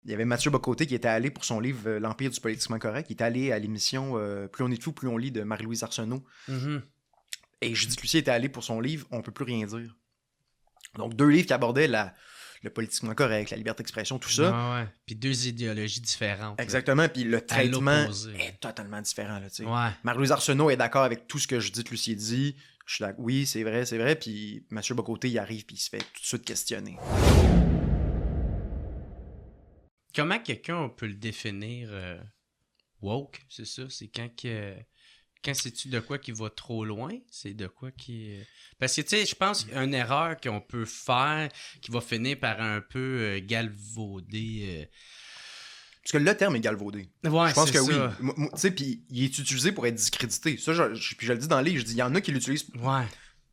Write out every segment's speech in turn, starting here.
Il y avait Mathieu Bocoté qui était allé pour son livre L'Empire du politiquement correct. Il était allé à l'émission Plus on est de fou, plus on lit de Marie-Louise Arsenault. Mm-hmm. Et Judith Lucier était allé pour son livre On peut plus rien dire. Donc, 2 livres qui abordaient le politiquement correct, la liberté d'expression, tout ça. Ah ouais. Puis 2 idéologies différentes. Exactement, puis le traitement l'opposé. est totalement différent. Là, Ouais. Marie-Louise Arsenault est d'accord avec tout ce que Judith Lucier dit. Je suis d'accord, oui, c'est vrai. Puis Mathieu Bocoté, il arrive puis il se fait tout de suite questionner. Comment quelqu'un on peut le définir woke, c'est ça? C'est quand c'est-tu de quoi qui va trop loin? C'est de quoi qui... Parce que, tu sais, je pense qu'une erreur qu'on peut faire qui va finir par un peu galvauder... Parce que le terme est galvaudé. Ouais, je pense c'est que ça. oui. Tu sais, puis il est utilisé pour être discrédité. Ça, puis je le dis dans le livre, je dis, il y en a qui l'utilisent Ouais.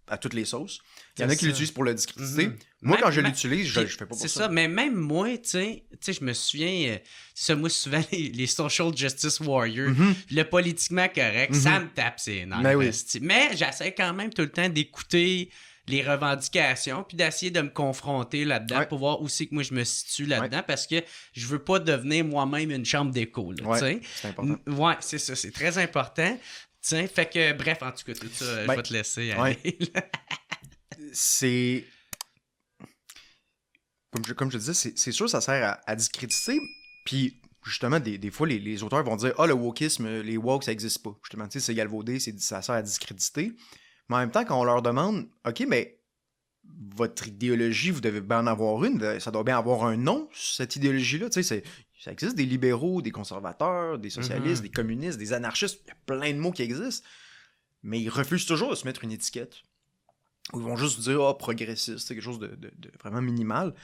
à toutes les sauces. Il y en a C'est qui ça. l'utilisent pour le discréditer. Mhm. Moi, Même- quand je même- l'utilise, je fais pas pour C'est ça. ça, mais même moi, tu sais, je me souviens, c'est ça, moi, souvent, les social justice warriors, le politiquement correct, ça me tape ses nerfs. Mais oui. esti. Mais j'essaie quand même tout le temps d'écouter les revendications, puis d'essayer de me confronter là-dedans Ouais. pour voir où c'est que moi je me situe là-dedans, parce que je veux pas devenir moi-même une chambre d'écho, là, tu sais. Ouais, c'est important. Ouais, c'est ça, c'est très important. Tiens, fait que, bref, en tout cas, tout ça, je vais te laisser aller. là. C'est... Comme je disais, c'est sûr ça sert à discréditer. Puis, justement, des fois, les auteurs vont dire « Ah, le wokisme, les woke, ça existe pas. » Justement, tu sais, c'est galvaudé, ça sert à discréditer. Mais en même temps, quand on leur demande « OK, mais votre idéologie, vous devez bien en avoir une, ça doit bien avoir un nom, cette idéologie-là. » Tu sais, ça existe des libéraux, des conservateurs, des socialistes, des communistes, des anarchistes. Il y a plein de mots qui existent. Mais ils refusent toujours de se mettre une étiquette. Ou ils vont juste dire « Ah, progressiste », c'est quelque chose de vraiment minimal.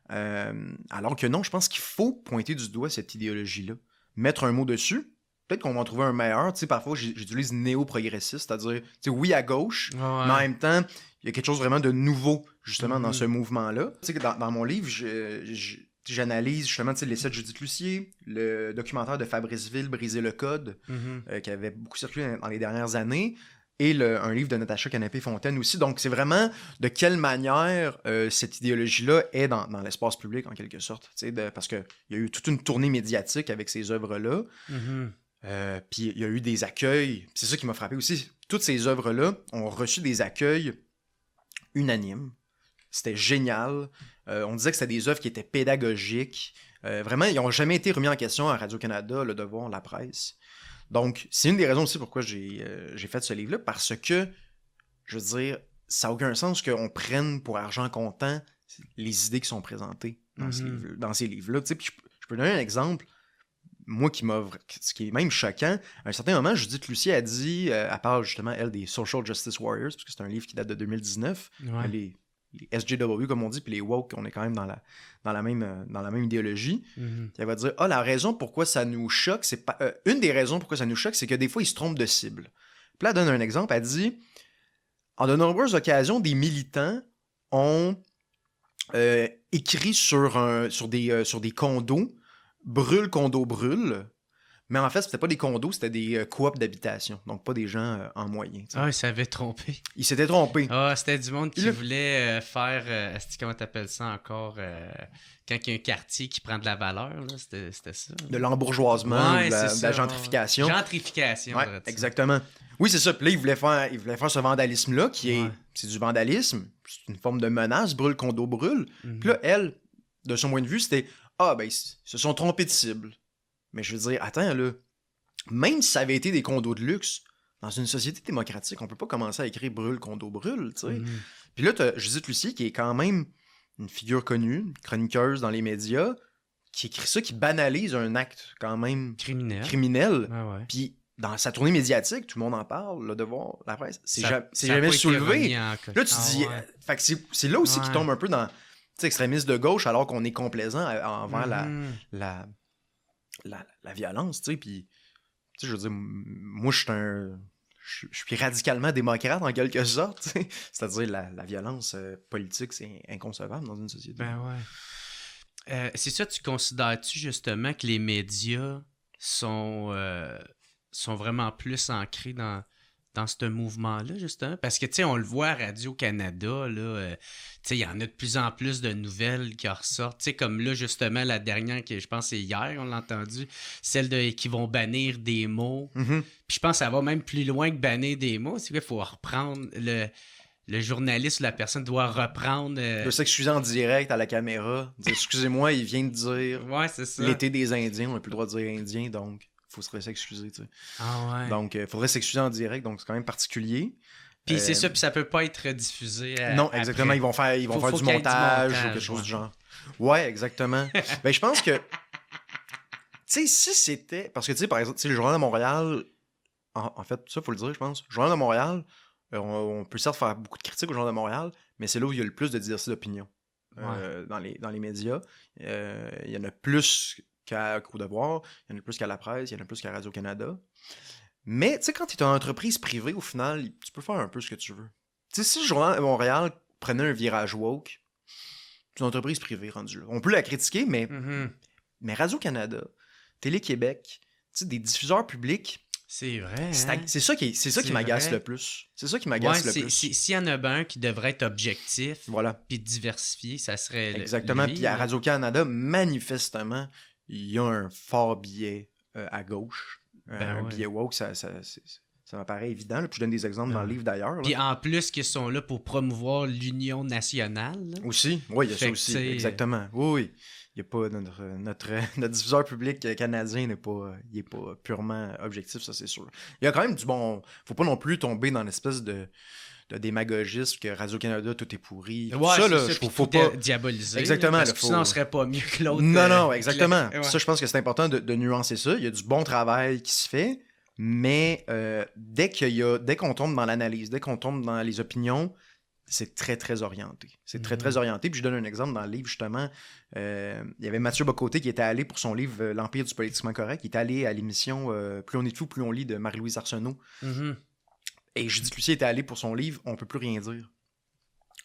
Alors que non, je pense qu'il faut pointer du doigt cette idéologie-là. Mettre un mot dessus. Peut-être qu'on va en trouver un meilleur. Tu sais, parfois, j'utilise néo-progressiste, c'est-à-dire, tu sais, oui à gauche, mais en même temps, il y a quelque chose vraiment de nouveau, justement, dans ce mouvement-là. Tu sais, que dans mon livre, j'analyse justement, tu sais, l'essai de Judith Lucier, le documentaire de Fabrice Ville, Briser le code, qui avait beaucoup circulé dans les dernières années, et un livre de Natacha Canapé-Fontaine aussi. Donc, c'est vraiment de quelle manière cette idéologie-là est dans l'espace public, en quelque sorte. Tu sais, parce qu'il y a eu toute une tournée médiatique avec ces œuvres-là. Puis il y a eu des accueils. C'est ça qui m'a frappé aussi. Toutes ces œuvres-là ont reçu des accueils unanimes. C'était génial. On disait que c'était des œuvres qui étaient pédagogiques. Vraiment, ils n'ont jamais été remis en question à Radio-Canada, Le Devoir, La Presse. Donc, c'est une des raisons aussi pourquoi j'ai fait ce livre-là, parce que, je veux dire, ça n'a aucun sens qu'on prenne pour argent comptant les idées qui sont présentées dans ces livres-là. Tu sais, puis je peux donner un exemple. Moi, ce qui est même choquant, à un certain moment, Judith Lucier a dit, elle parle justement, elle, des Social Justice Warriors, parce que c'est un livre qui date de 2019, les SJW, comme on dit, puis les woke, on est quand même dans la même idéologie. Elle va dire, la raison pourquoi ça nous choque, c'est pas... une des raisons pourquoi ça nous choque, c'est que des fois, ils se trompent de cible. Puis là, elle donne un exemple, elle dit, en de nombreuses occasions, des militants ont écrit sur des condos, brûle, condo, brûle. Mais en fait, c'était pas des condos, c'était des coops d'habitation. Donc, pas des gens en moyen. T'sais. Ah, ils s'avaient trompé. Ils s'étaient trompés. Ah, c'était du monde qui voulait faire... comment t'appelles ça encore? Quand il y a un quartier qui prend de la valeur, là, c'était ça. De l'embourgeoisement, ouais, de la gentrification. Gentrification. Ouais, exactement. Oui, c'est ça. Puis là, ils voulaient faire ce vandalisme-là, c'est du vandalisme. C'est une forme de menace. Brûle, condo, brûle. Puis là, elle, de son point de vue, c'était... ils se sont trompés de cible. Mais je veux dire, attends, là, même si ça avait été des condos de luxe, dans une société démocratique, on peut pas commencer à écrire brûle, condo, brûle, tu sais. Puis là, t'as Judith Lucier, qui est quand même une figure connue, une chroniqueuse dans les médias, qui écrit ça, qui banalise un acte quand même criminel. Puis dans sa tournée médiatique, tout le monde en parle, Le Devoir, La Presse, c'est jamais soulevé. Là, tu dis... fait que c'est là aussi qu'il tombe un peu dans... Tu sais, extrémiste de gauche, alors qu'on est complaisant envers la violence, tu sais, puis, tu sais, je veux dire, moi, je suis radicalement démocrate, en quelque sorte, tu sais. C'est-à-dire, la violence politique, c'est inconcevable dans une société. Ben ouais. C'est ça, tu considères-tu, justement, que les médias sont vraiment plus ancrés dans dans ce mouvement-là, justement? Parce que, tu sais, on le voit à Radio-Canada, là, tu sais, il y en a de plus en plus de nouvelles qui ressortent. Tu sais, comme là, justement, la dernière, que je pense c'est hier, on l'a entendu, celle qui vont bannir des mots. Mhm. Puis je pense que ça va même plus loin que bannir des mots. C'est qu'il faut reprendre le journaliste ou la personne doit reprendre. Il doit s'excuser en direct à la caméra. Dire, excusez-moi, il vient de dire Ouais, c'est ça. l'été des Indiens. On n'a plus le droit de dire Indien, donc il faudrait s'excuser. Tu sais. Ah ouais. Donc, il faudrait s'excuser en direct, donc c'est quand même particulier. Puis c'est ça, puis ça peut pas être diffusé. Non, exactement. Après. Ils vont faire Faut du qu'il y ait montage ou montage, quelque chose ouais. du genre. Ouais, exactement. Ben, je pense que. Tu sais, si c'était. Parce que, tu sais, par exemple, tu sais, le Journal de Montréal. En fait, ça, faut le dire, je pense. Le Journal de Montréal, on peut certes faire beaucoup de critiques au Journal de Montréal, mais c'est là où il y a le plus de diversité d'opinion dans les médias. Il y en a plus qu'au Devoir, il y en a plus qu'à la presse, il y en a plus qu'à Radio-Canada. Mais, tu sais, quand tu es une entreprise privée, au final, tu peux faire un peu ce que tu veux. Tu sais, si le Journal de Montréal prenait un virage woke, c'est une entreprise privée rendue là. On peut la critiquer, mais, Mhm. mais Radio-Canada, Télé-Québec, tu sais, des diffuseurs publics, C'est vrai. c'est ça qui m'agace vrai. le plus. C'est ça qui m'agace le plus. S'il y en a un qui devrait être objectif Voilà. puis diversifié, ça serait Exactement. lui, Puis à là. Radio-Canada, manifestement, il y a un fort biais à gauche. Un ouais. biais woke, ça m'apparaît évident. Là. Puis je donne des exemples dans le livre d'ailleurs. là. Puis en plus qu'ils sont là pour promouvoir l'union nationale. là. Aussi, oui, il y a Fait ça que, aussi. tu sais, Exactement. Oui, oui. Il y a pas notre diffuseur public canadien n'est pas, il est pas purement objectif, ça c'est sûr. Il y a quand même du bon. Faut pas non plus tomber dans l'espèce de démagogisme que Radio-Canada, tout est pourri. Tout Ouais, ça, c'est là, ça, faut puis tout pas. diaboliser. Exactement, Parce là, que faut- sinon, on serait pas mieux que l'autre. Non, exactement. Ouais. Ça, je pense que c'est important de nuancer ça. Il y a du bon travail qui se fait, mais dès qu'on tombe dans l'analyse, dès qu'on tombe dans les opinions, c'est très, très orienté. C'est très, très orienté. Puis je donne un exemple dans le livre, justement. Il y avait Mathieu Bocoté qui était allé pour son livre L'Empire du politiquement correct. Il était allé à l'émission Plus on est de fou, plus on lit de Marie-Louise Arsenault. Mhm. Et Judith Lucier était allé pour son livre On peut plus rien dire.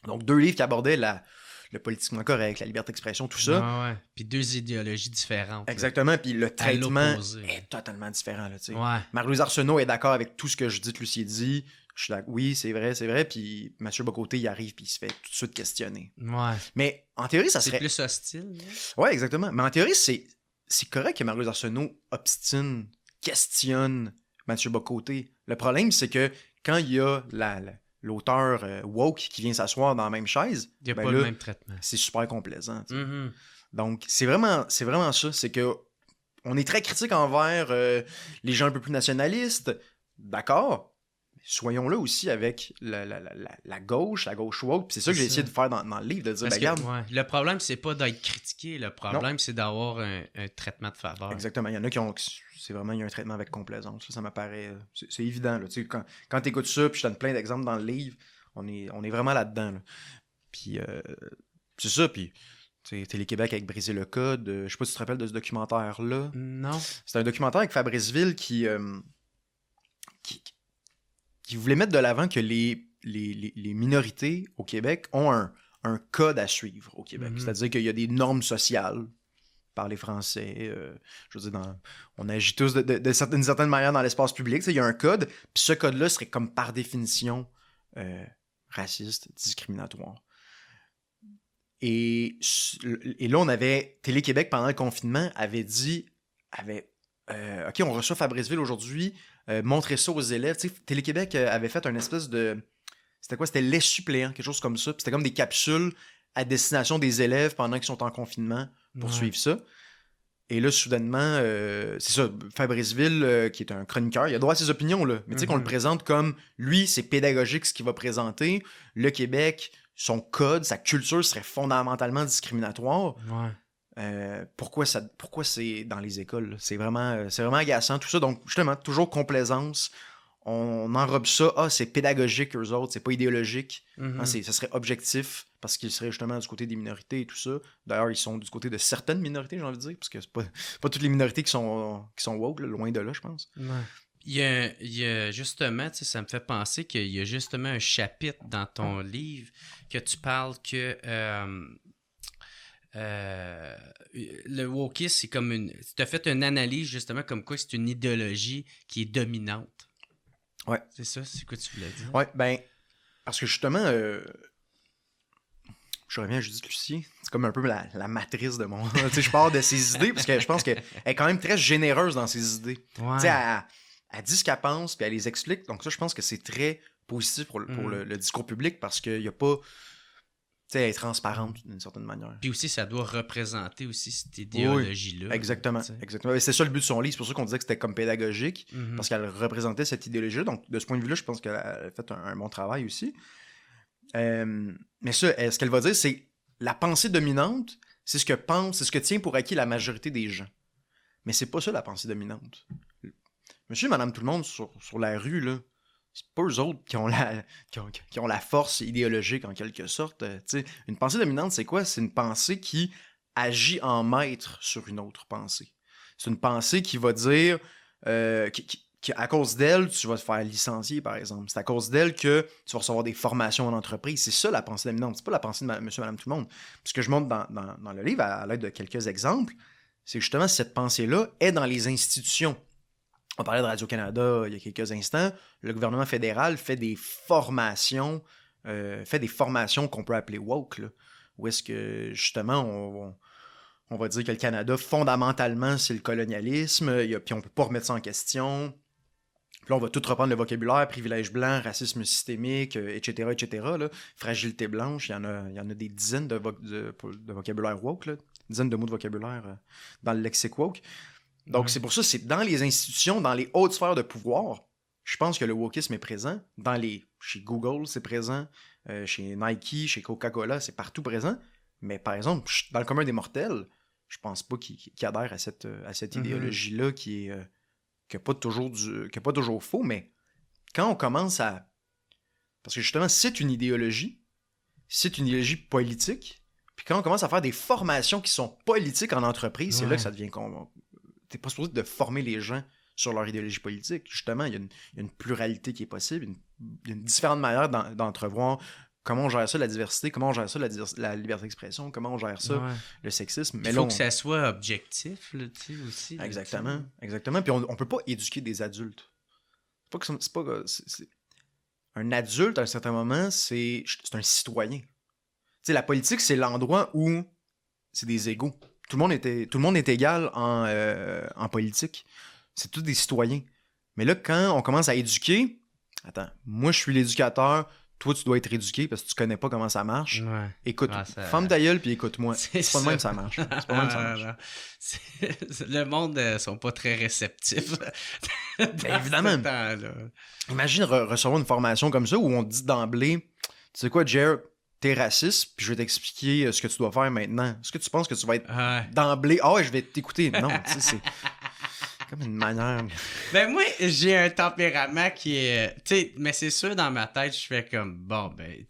Donc, deux livres qui abordaient le politiquement correct, la liberté d'expression, tout ça. Ah ouais. Puis deux idéologies différentes. là. Exactement, puis le traitement l'opposé. est totalement différent. Là, tu sais. Ouais. Marie-Louise Arsenault est d'accord avec tout ce que Judith Lucier dit. Je suis d'accord, oui, c'est vrai. Puis Mathieu Bocoté, il arrive, puis il se fait tout de suite questionner. Ouais. Mais en théorie, ça C'est serait. plus hostile. là. Ouais, exactement. Mais en théorie, c'est correct que Marie-Louise Arsenault obstine, questionne Mathieu Bocoté. Le problème, c'est que quand il y a l'auteur woke qui vient s'asseoir dans la même chaise, Il n'y a ben pas là, le même traitement. c'est super complaisant. tu sais. Mhm. Donc, c'est vraiment ça. C'est que on est très critique envers les gens un peu plus nationalistes. D'accord. Soyons là aussi avec la gauche woke. Puis c'est ça que j'ai essayé de faire dans le livre, de dire, Parce ben, que, regarde. ouais, le problème, c'est pas d'être critiqué. Le problème, c'est d'avoir un traitement de faveur. Exactement. Il y en a qui ont. C'est vraiment, il y a un traitement avec complaisance. Ça m'apparaît. C'est évident. Là. Tu sais, quand tu écoutes ça, puis je donne plein d'exemples dans le livre, on est vraiment là-dedans. Là. Puis c'est ça. Puis Télé-Québec avec Briser le Code. Je sais pas si tu te rappelles de ce documentaire-là. Non. C'est un documentaire avec Fabrice Ville qui voulait mettre de l'avant que les minorités au Québec ont un code à suivre au Québec. Mhm. C'est-à-dire qu'il y a des normes sociales par les Français. Je veux dire, on agit tous d'une certaine manière dans l'espace public. Il y a un code, puis ce code-là serait comme par définition raciste, discriminatoire. Et là, on avait Télé-Québec pendant le confinement OK, on reçoit Fabrice Ville aujourd'hui, montrez ça aux élèves. Tu sais, Télé-Québec avait fait une espèce de. C'était quoi? C'était lait suppléant, quelque chose comme ça. Puis c'était comme des capsules à destination des élèves pendant qu'ils sont en confinement pour suivre ça. Et là, soudainement, c'est ça, Fabrice Ville, qui est un chroniqueur, il a droit à ses opinions, là. Mais tu sais qu'on le présente comme, lui, c'est pédagogique ce qu'il va présenter. Le Québec, son code, sa culture serait fondamentalement discriminatoire. Ouais. Pourquoi c'est dans les écoles? Là? C'est vraiment agaçant, tout ça. Donc, justement, toujours complaisance. On enrobe ça. Ah, c'est pédagogique, eux autres. C'est pas idéologique. Mhm. Ça serait objectif parce qu'ils seraient justement du côté des minorités et tout ça. D'ailleurs, ils sont du côté de certaines minorités, j'ai envie de dire, parce que c'est pas toutes les minorités qui sont woke, là, loin de là, je pense. Ouais. Il y a justement, tu sais, ça me fait penser qu'il y a justement un chapitre dans ton livre que tu parles que le wokisme, c'est comme tu as fait une analyse justement comme quoi c'est une idéologie qui est dominante. Ouais. C'est ça, c'est quoi tu voulais dire? Ouais, ben, parce que justement, je reviens à Judith Lucier, c'est comme un peu la matrice de mon... tu sais, je pars de ses idées, parce que je pense qu'elle est quand même très généreuse dans ses idées. Ouais. Tu sais, elle dit ce qu'elle pense, puis elle les explique. Donc ça, je pense que c'est très positif pour le discours public, parce qu'il n'y a pas... Tu sais, elle est transparente d'une certaine manière. Puis aussi, ça doit représenter aussi cette idéologie-là. Oui, exactement. Exactement. Et c'est ça le but de son livre. C'est pour ça qu'on disait que c'était comme pédagogique, parce qu'elle représentait cette idéologie-là. Donc, de ce point de vue-là, je pense qu'elle a fait un bon travail aussi. Mais ça, ce qu'elle va dire, c'est la pensée dominante, c'est ce que tient pour acquis la majorité des gens. Mais c'est pas ça la pensée dominante. Monsieur et madame tout le monde sur la rue, là, c'est pas eux autres qui ont la force idéologique en quelque sorte. Une pensée dominante, c'est quoi? C'est une pensée qui agit en maître sur une autre pensée. C'est une pensée qui va dire qu'à cause d'elle, tu vas te faire licencier, par exemple. C'est à cause d'elle que tu vas recevoir des formations en entreprise. C'est ça la pensée dominante. C'est pas la pensée de monsieur et madame tout le monde. Ce que je montre dans le livre, à l'aide de quelques exemples, c'est que justement, cette pensée-là est dans les institutions. On parlait de Radio-Canada il y a quelques instants. Le gouvernement fédéral fait des formations qu'on peut appeler woke, là, où est-ce que, justement, on va dire que le Canada, fondamentalement, c'est le colonialisme, puis on ne peut pas remettre ça en question. Puis là, on va tout reprendre le vocabulaire, privilège blanc, racisme systémique, etc., etc., là. Fragilité blanche, il y en a des dizaines de vocabulaire woke, là, dizaines de mots de vocabulaire dans le lexique woke. Donc, c'est pour ça, c'est dans les institutions, dans les hautes sphères de pouvoir, je pense que le wokisme est présent. Chez Google, c'est présent. Chez Nike, chez Coca-Cola, c'est partout présent. Mais par exemple, dans le commun des mortels, je pense pas qu'ils adhèrent à cette idéologie-là qui n'est pas toujours faux. Mais quand on commence à... Parce que justement, c'est une idéologie politique. Puis quand on commence à faire des formations qui sont politiques en entreprise, c'est là que ça devient... T'es pas supposé de former les gens sur leur idéologie politique. Justement, il y a une pluralité qui est possible, il y a une différente manière d'entrevoir comment on gère ça, la diversité, comment on gère ça, la liberté d'expression, comment on gère ça, le sexisme. Mais il faut que ça soit objectif, là, tu sais, aussi. Là, exactement, exactement. Puis on peut pas éduquer des adultes. Un adulte, à un certain moment, c'est un citoyen. Tu sais, la politique, c'est l'endroit où c'est des égaux. Tout le monde est égal en politique. C'est tous des citoyens. Mais là, quand on commence à éduquer, attends, moi, je suis l'éducateur, toi, tu dois être éduqué parce que tu connais pas comment ça marche. Ouais. Écoute, ferme ta gueule puis écoute-moi. C'est pas de même que ça marche. C'est pas de même que ça marche. Le monde sont pas très réceptifs. Ben, évidemment. Imagine recevoir une formation comme ça où on te dit d'emblée, tu sais quoi, Jared, t'es raciste, puis je vais t'expliquer ce que tu dois faire maintenant. Est-ce que tu penses que tu vas être d'emblée... Ah ouais, je vais t'écouter. Non, tu sais, c'est comme une manière... Ben moi, j'ai un tempérament qui est... Tu sais, mais c'est sûr, dans ma tête, je fais comme, bon, ben,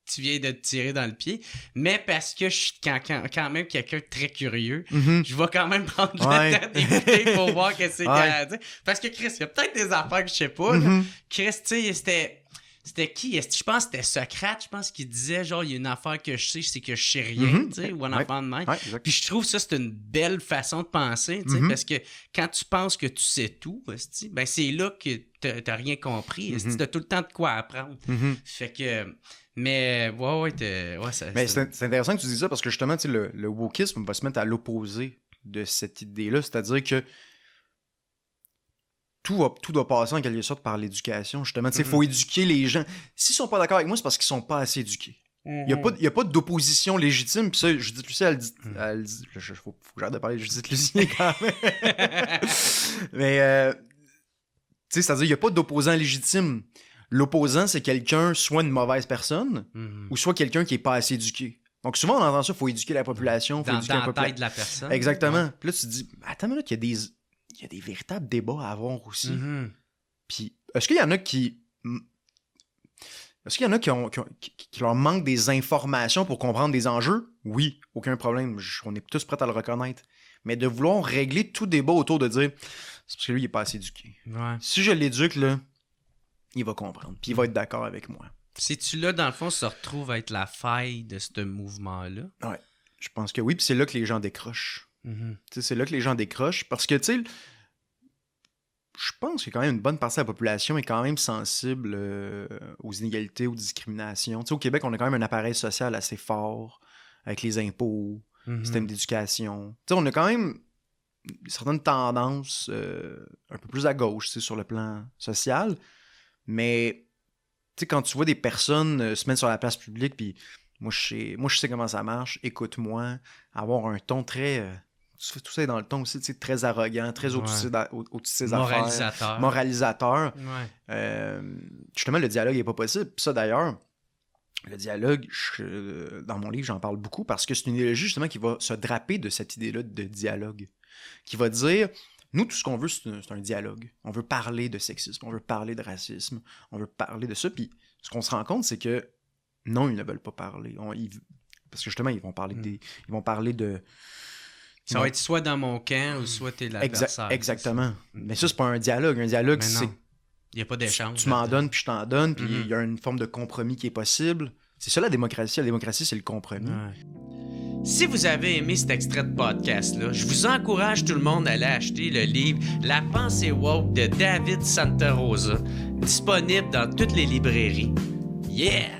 tu viens de te tirer dans le pied, mais parce que je suis quand même quelqu'un de très curieux, je vais quand même prendre le temps d'écouter pour voir qu'est-ce qu'il y a à dire. Parce que Chris, il y a peut-être des affaires que je sais pas. Là. Chris, tu sais, C'était qui? Je pense que c'était Socrate, je pense, qui disait, genre, il y a une affaire que je sais, c'est que je sais rien, tu sais, ou un enfant de même. Puis je trouve ça, c'est une belle façon de penser, tu sais, parce que quand tu penses que tu sais tout, ben c'est là que t'as rien compris. T'as tout le temps de quoi apprendre. Fait que... Mais, c'est intéressant que tu dises ça, parce que justement, tu sais, le wokisme va se mettre à l'opposé de cette idée-là, c'est-à-dire que tout doit passer en quelque sorte par l'éducation, justement. Il faut éduquer les gens. S'ils sont pas d'accord avec moi, c'est parce qu'ils sont pas assez éduqués. Il n'y a pas d'opposition légitime. Puis ça, Judith Lucier, elle dit... faut que j'arrête de parler de Judith Lucier quand même. Mais, tu sais, c'est-à-dire qu'il n'y a pas d'opposant légitime. L'opposant, c'est quelqu'un, soit une mauvaise personne, ou soit quelqu'un qui n'est pas assez éduqué. Donc souvent, on entend ça, il faut éduquer la population. Dans la tête de la personne. Exactement. Ouais. Puis là, tu te dis, attends, mais là, il y a des véritables débats à avoir aussi. Puis, est-ce qu'il y en a qui leur manque des informations pour comprendre des enjeux? Oui, aucun problème. On est tous prêts à le reconnaître. Mais de vouloir régler tout débat autour de dire, c'est parce que lui, il n'est pas assez éduqué. Ouais. Si je l'éduque, là, il va comprendre. Puis il va être d'accord avec moi. C'est-tu là, dans le fond, ça retrouve à être la faille de ce mouvement-là? Ouais, je pense que oui. Puis c'est là que les gens décrochent. C'est là que les gens décrochent. Parce que, tu sais, je pense que quand même une bonne partie de la population est quand même sensible aux inégalités, aux discriminations. Tu sais, au Québec, on a quand même un appareil social assez fort avec les impôts, le système d'éducation. Tu sais, on a quand même certaines tendances un peu plus à gauche, tu sais, sur le plan social. Mais, tu sais, quand tu vois des personnes se mettre sur la place publique, puis moi, je sais comment ça marche, écoute-moi, avoir un ton très... tout ça est dans le ton aussi, tu sais, très arrogant, très au-dessus de ses affaires. Moralisateur. Ouais. Justement, le dialogue n'est pas possible. Puis ça, d'ailleurs, le dialogue, dans mon livre, j'en parle beaucoup parce que c'est une idéologie, justement, qui va se draper de cette idée-là de dialogue. Qui va dire, nous, tout ce qu'on veut, c'est un dialogue. On veut parler de sexisme, on veut parler de racisme, on veut parler de ça. Puis ce qu'on se rend compte, c'est que non, ils ne veulent pas parler. Parce que justement, ils vont parler de... Ça va être soit dans mon camp ou soit t'es l'adversaire. Exactement. Mais ça, c'est pas un dialogue. Un dialogue, c'est... Il n'y a pas d'échange. Tu m'en donnes, puis je t'en donne, puis il y a une forme de compromis qui est possible. C'est ça la démocratie. La démocratie, c'est le compromis. Ouais. Si vous avez aimé cet extrait de podcast-là, je vous encourage tout le monde à aller acheter le livre La pensée woke de David Santa Rosa, disponible dans toutes les librairies. Yeah!